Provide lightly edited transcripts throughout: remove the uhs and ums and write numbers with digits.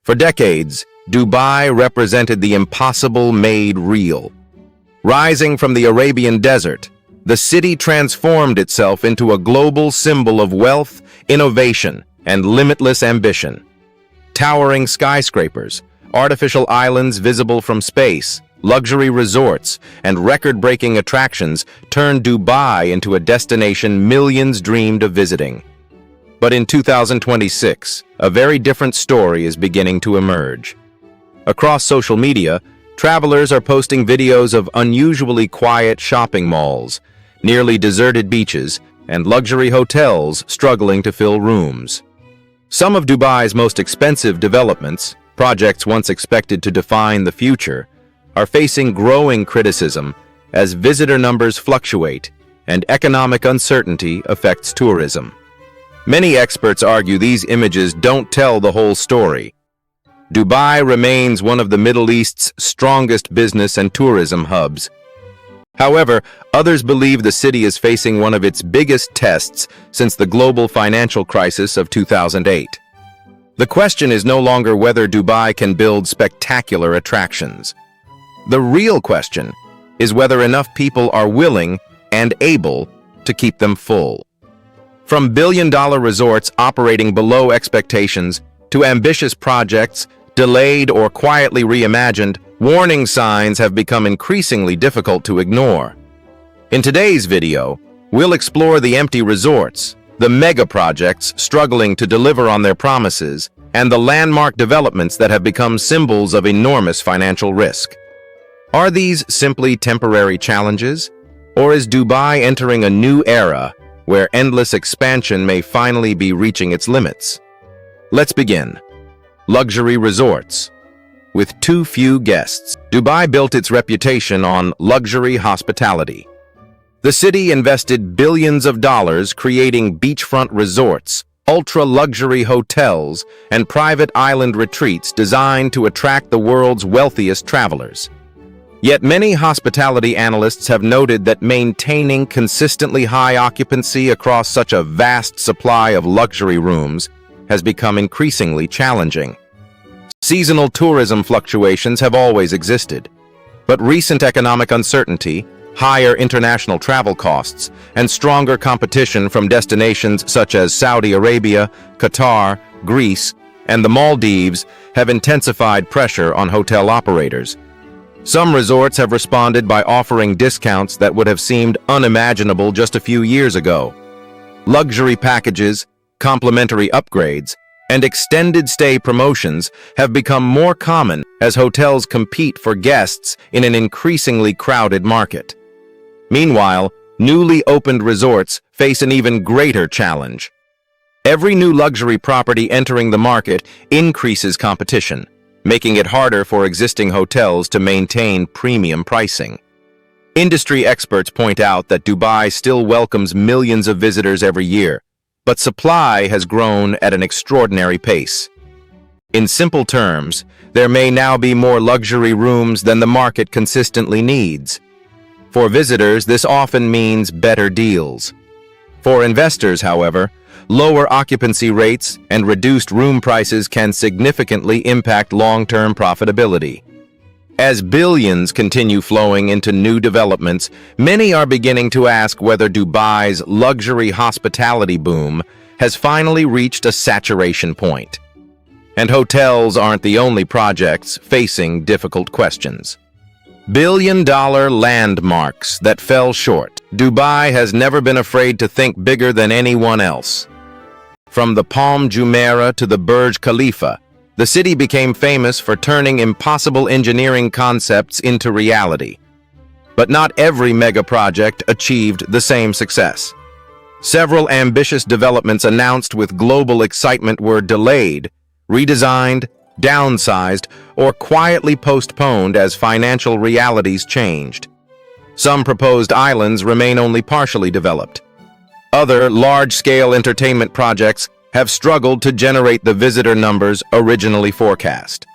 For decades, Dubai represented the impossible made real. Rising from the Arabian desert, the city transformed itself into a global symbol of wealth, innovation, and limitless ambition. Towering skyscrapers, artificial islands visible from space, luxury resorts, and record-breaking attractions turned Dubai into a destination millions dreamed of visiting. But in 2026, a very different story is beginning to emerge. Across social media, travelers are posting videos of unusually quiet shopping malls, nearly deserted beaches, and luxury hotels struggling to fill rooms. Some of Dubai's most expensive developments, projects once expected to define the future, are facing growing criticism as visitor numbers fluctuate and economic uncertainty affects tourism. Many experts argue these images don't tell the whole story. Dubai remains one of the Middle East's strongest business and tourism hubs. However, others believe the city is facing one of its biggest tests since the global financial crisis of 2008. The question is no longer whether Dubai can build spectacular attractions. The real question is whether enough people are willing and able to keep them full. From billion-dollar resorts operating below expectations to ambitious projects delayed or quietly reimagined, warning signs have become increasingly difficult to ignore. In today's video, we'll explore the empty resorts, the mega projects struggling to deliver on their promises, and the landmark developments that have become symbols of enormous financial risk. Are these simply temporary challenges, or is Dubai entering a new era where endless expansion may finally be reaching its limits? Let's begin. Luxury resorts. With too few guests, Dubai built its reputation on luxury hospitality. The city invested billions of dollars creating beachfront resorts, ultra-luxury hotels, and private island retreats designed to attract the world's wealthiest travelers. Yet many hospitality analysts have noted that maintaining consistently high occupancy across such a vast supply of luxury rooms has become increasingly challenging. Seasonal tourism fluctuations have always existed, but recent economic uncertainty, higher international travel costs, and stronger competition from destinations such as Saudi Arabia, Qatar, Greece, and the Maldives have intensified pressure on hotel operators. Some resorts have responded by offering discounts that would have seemed unimaginable just a few years ago. Luxury packages, complimentary upgrades, and extended stay promotions have become more common as hotels compete for guests in an increasingly crowded market. Meanwhile, newly opened resorts face an even greater challenge. Every new luxury property entering the market increases competition, making it harder for existing hotels to maintain premium pricing. Industry experts point out that Dubai still welcomes millions of visitors every year, but supply has grown at an extraordinary pace. In simple terms, there may now be more luxury rooms than the market consistently needs. For visitors, this often means better deals. For investors, however, lower occupancy rates and reduced room prices can significantly impact long-term profitability. As billions continue flowing into new developments, many are beginning to ask whether Dubai's luxury hospitality boom has finally reached a saturation point. And hotels aren't the only projects facing difficult questions. Billion-dollar landmarks that fell short. Dubai has never been afraid to think bigger than anyone else. From the Palm Jumeirah to the Burj Khalifa, the city became famous for turning impossible engineering concepts into reality. But not every mega project achieved the same success. Several ambitious developments announced with global excitement were delayed, redesigned, downsized, or quietly postponed as financial realities changed. Some proposed islands remain only partially developed. Other large-scale entertainment projects have struggled to generate the visitor numbers originally forecast.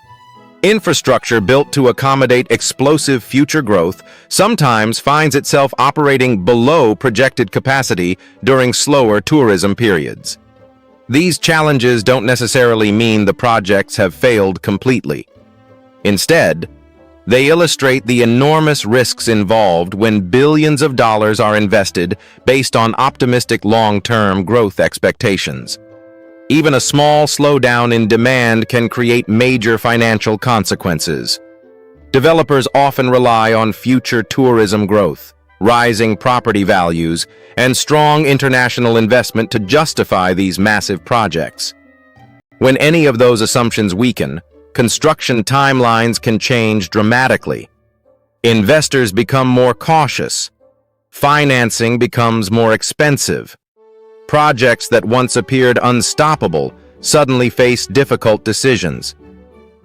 Infrastructure built to accommodate explosive future growth sometimes finds itself operating below projected capacity during slower tourism periods. These challenges don't necessarily mean the projects have failed completely. Instead, they illustrate the enormous risks involved when billions of dollars are invested based on optimistic long-term growth expectations. Even a small slowdown in demand can create major financial consequences. Developers often rely on future tourism growth, rising property values, and strong international investment to justify these massive projects. When any of those assumptions weaken, construction timelines can change dramatically. Investors become more cautious. Financing becomes more expensive. Projects that once appeared unstoppable suddenly face difficult decisions.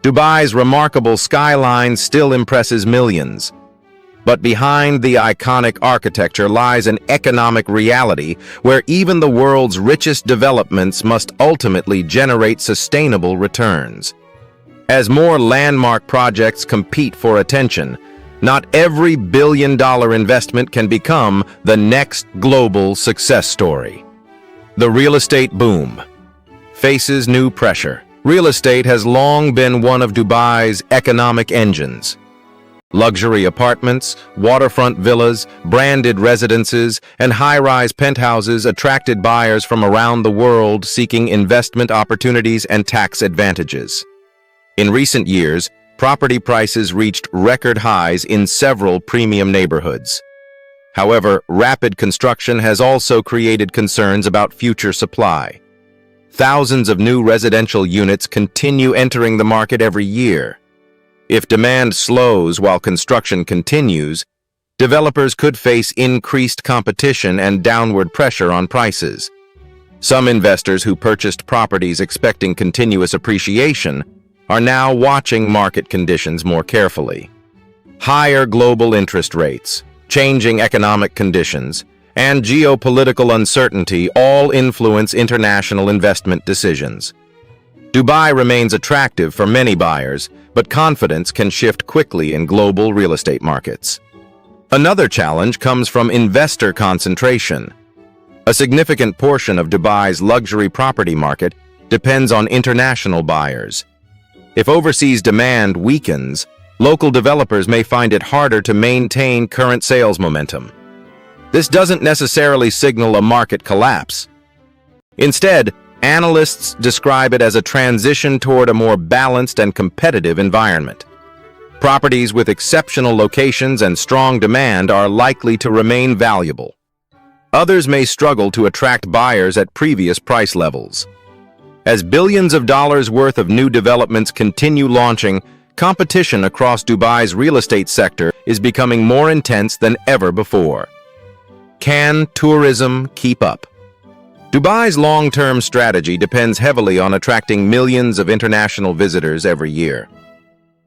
Dubai's remarkable skyline still impresses millions. But behind the iconic architecture lies an economic reality where even the world's richest developments must ultimately generate sustainable returns. As more landmark projects compete for attention, not every billion-dollar investment can become the next global success story. The real estate boom faces new pressure. Real estate has long been one of Dubai's economic engines. Luxury apartments, waterfront villas, branded residences, and high-rise penthouses attracted buyers from around the world seeking investment opportunities and tax advantages. In recent years, property prices reached record highs in several premium neighborhoods. However, rapid construction has also created concerns about future supply. Thousands of new residential units continue entering the market every year. If demand slows while construction continues, developers could face increased competition and downward pressure on prices. Some investors who purchased properties expecting continuous appreciation are now watching market conditions more carefully. Higher global interest rates, changing economic conditions, and geopolitical uncertainty all influence international investment decisions. Dubai remains attractive for many buyers, but confidence can shift quickly in global real estate markets. Another challenge comes from investor concentration. A significant portion of Dubai's luxury property market depends on international buyers. If overseas demand weakens, local developers may find it harder to maintain current sales momentum. This doesn't necessarily signal a market collapse. Instead, analysts describe it as a transition toward a more balanced and competitive environment. Properties with exceptional locations and strong demand are likely to remain valuable. Others may struggle to attract buyers at previous price levels. As billions of dollars worth of new developments continue launching, competition across Dubai's real estate sector is becoming more intense than ever before. Can tourism keep up? Dubai's long-term strategy depends heavily on attracting millions of international visitors every year.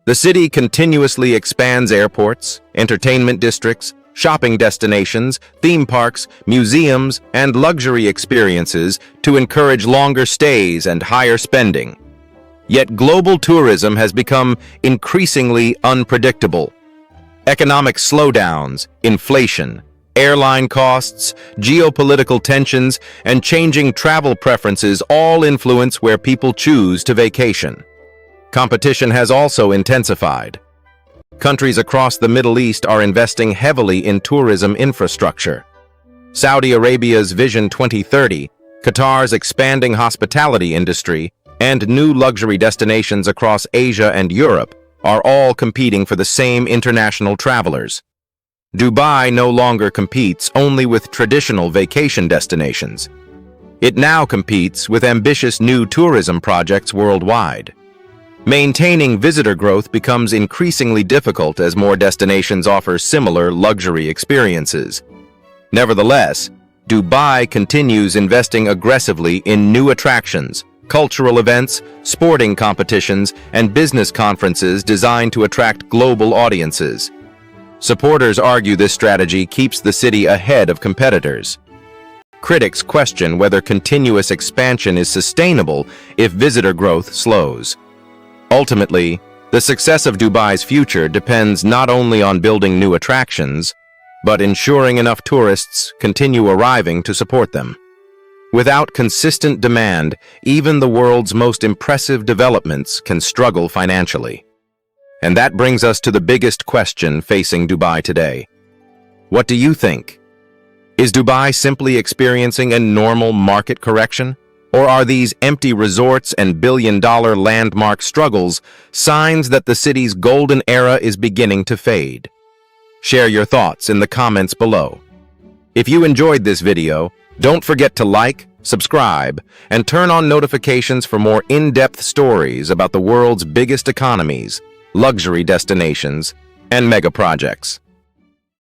The city continuously expands airports, entertainment districts, shopping destinations, theme parks, museums, and luxury experiences to encourage longer stays and higher spending. Yet global tourism has become increasingly unpredictable. Economic slowdowns, inflation, airline costs, geopolitical tensions, and changing travel preferences all influence where people choose to vacation. Competition has also intensified. Countries across the Middle East are investing heavily in tourism infrastructure. Saudi Arabia's Vision 2030, Qatar's expanding hospitality industry, and new luxury destinations across Asia and Europe are all competing for the same international travelers. Dubai no longer competes only with traditional vacation destinations. It now competes with ambitious new tourism projects worldwide. Maintaining visitor growth becomes increasingly difficult as more destinations offer similar luxury experiences. Nevertheless, Dubai continues investing aggressively in new attractions, cultural events, sporting competitions, and business conferences designed to attract global audiences. Supporters argue this strategy keeps the city ahead of competitors. Critics question whether continuous expansion is sustainable if visitor growth slows. Ultimately, the success of Dubai's future depends not only on building new attractions, but ensuring enough tourists continue arriving to support them. Without consistent demand, even the world's most impressive developments can struggle financially. And that brings us to the biggest question facing Dubai today. What do you think? Is Dubai simply experiencing a normal market correction? Or are these empty resorts and billion-dollar landmark struggles signs that the city's golden era is beginning to fade? Share your thoughts in the comments below. If you enjoyed this video, don't forget to like, subscribe, and turn on notifications for more in-depth stories about the world's biggest economies, luxury destinations, and mega projects.